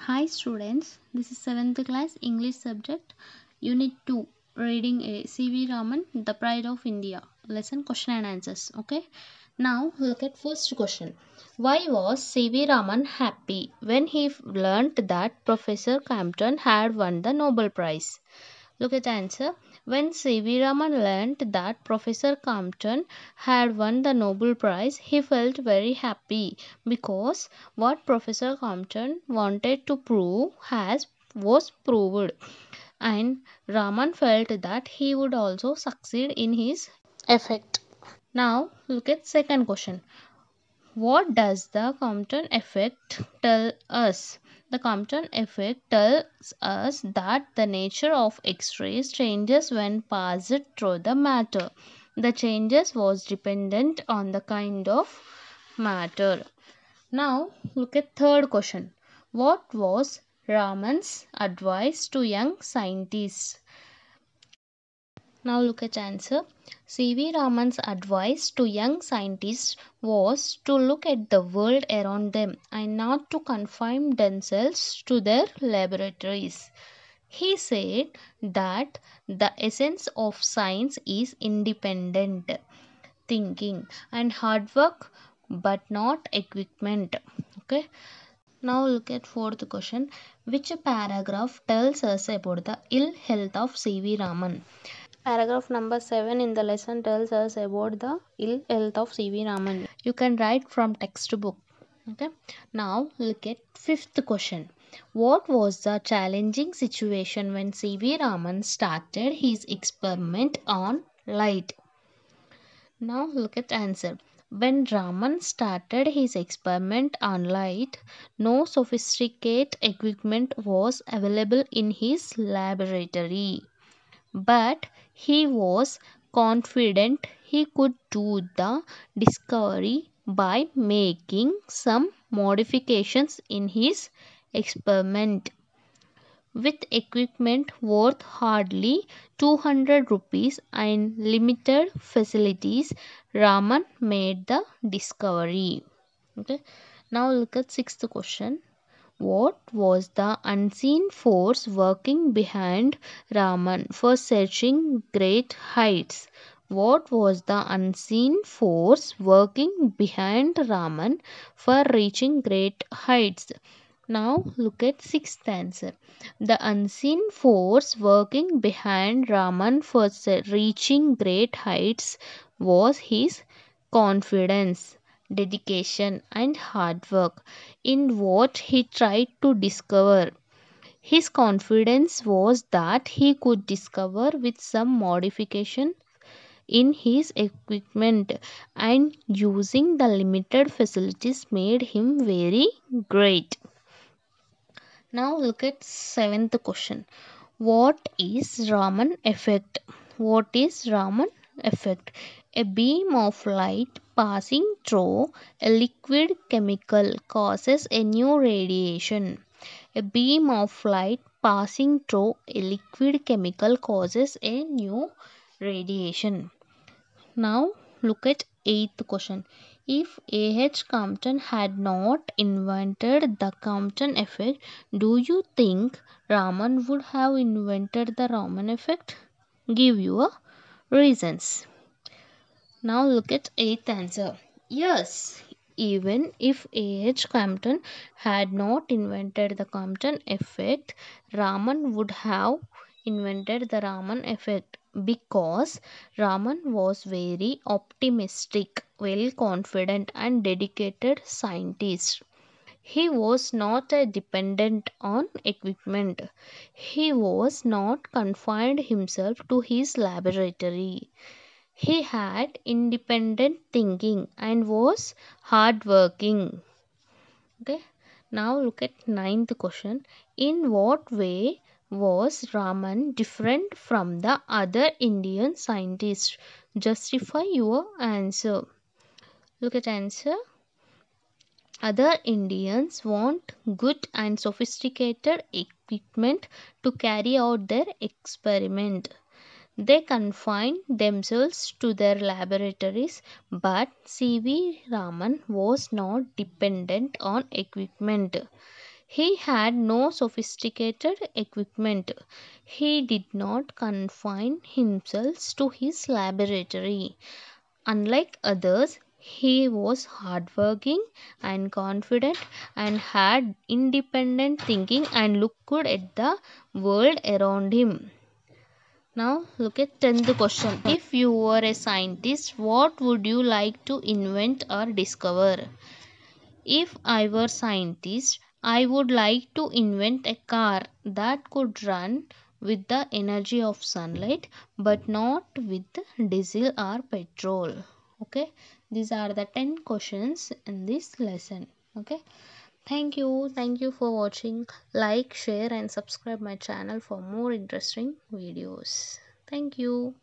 Hi students, this is 7th class English subject, Unit 2, Reading A, C.V. Raman, The Pride of India. Lesson question and answers. Okay, now look at first question. Why was C.V. Raman happy when he learnt that Professor Campton had won the Nobel Prize? Look at the answer. When C.V. Raman learnt that Professor Compton had won the Nobel Prize, he felt very happy because what Professor Compton wanted to prove was proved, and Raman felt that he would also succeed in his effort. Now look at second question. What does the Compton effect tell us? The Compton effect tells us that the nature of X-rays changes when passed through the matter. The changes was dependent on the kind of matter. Now look at third question. What was Raman's advice to young scientists? Now look at answer. C.V. Raman's advice to young scientists was to look at the world around them and not to confine themselves to their laboratories. He said that the essence of science is independent thinking and hard work but not equipment. Okay. Now look at fourth question. Which paragraph tells us about the ill health of C.V. Raman? Paragraph number 7 in the lesson tells us about the ill health of C.V. Raman. You can write from textbook. Okay. Now look at fifth question. What was the challenging situation when C.V. Raman started his experiment on light? Now look at answer. When Raman started his experiment on light, no sophisticated equipment was available in his laboratory, but he was confident he could do the discovery by making some modifications in his experiment. With equipment worth hardly 200 rupees and limited facilities, Raman made the discovery. Okay. Now look at sixth question. What was the unseen force working behind Raman for searching great heights? What was the unseen force working behind Raman for reaching great heights? Now look at sixth answer. The unseen force working behind Raman for reaching great heights was his confidence, dedication, and hard work in what he tried to discover. His confidence was that he could discover with some modification in his equipment, and using the limited facilities made him very great. Now look at seventh question. What is Raman effect? What is Raman effect? A beam of light passing through a liquid chemical causes a new radiation. A beam of light passing through a liquid chemical causes a new radiation. Now look at eighth question. If A.H. Compton had not invented the Compton effect, do you think Raman would have invented the Raman effect? Give your reasons. Now look at eighth answer. Yes, even if A.H. Compton had not invented the Compton effect, Raman would have invented the Raman effect because Raman was very optimistic, well confident and dedicated scientist. He was not dependent on equipment. He was not confined himself to his laboratory. He had independent thinking and was hardworking. Okay. Now look at ninth question. In what way was Raman different from the other Indian scientists? Justify your answer. Look at answer. Other Indians want good and sophisticated equipment to carry out their experiment. They confine themselves to their laboratories, but C.V. Raman was not dependent on equipment. He had no sophisticated equipment. He did not confine himself to his laboratory. Unlike others, he was hardworking and confident and had independent thinking and looked at the world around him. Now look at 10th question. If you were a scientist, what would you like to invent or discover? If I were scientist, I would like to invent a car that could run with the energy of sunlight but not with diesel or petrol. Okay, these are the 10 questions in this lesson. Okay, thank you for watching. Like, share and subscribe my channel for more interesting videos. Thank you.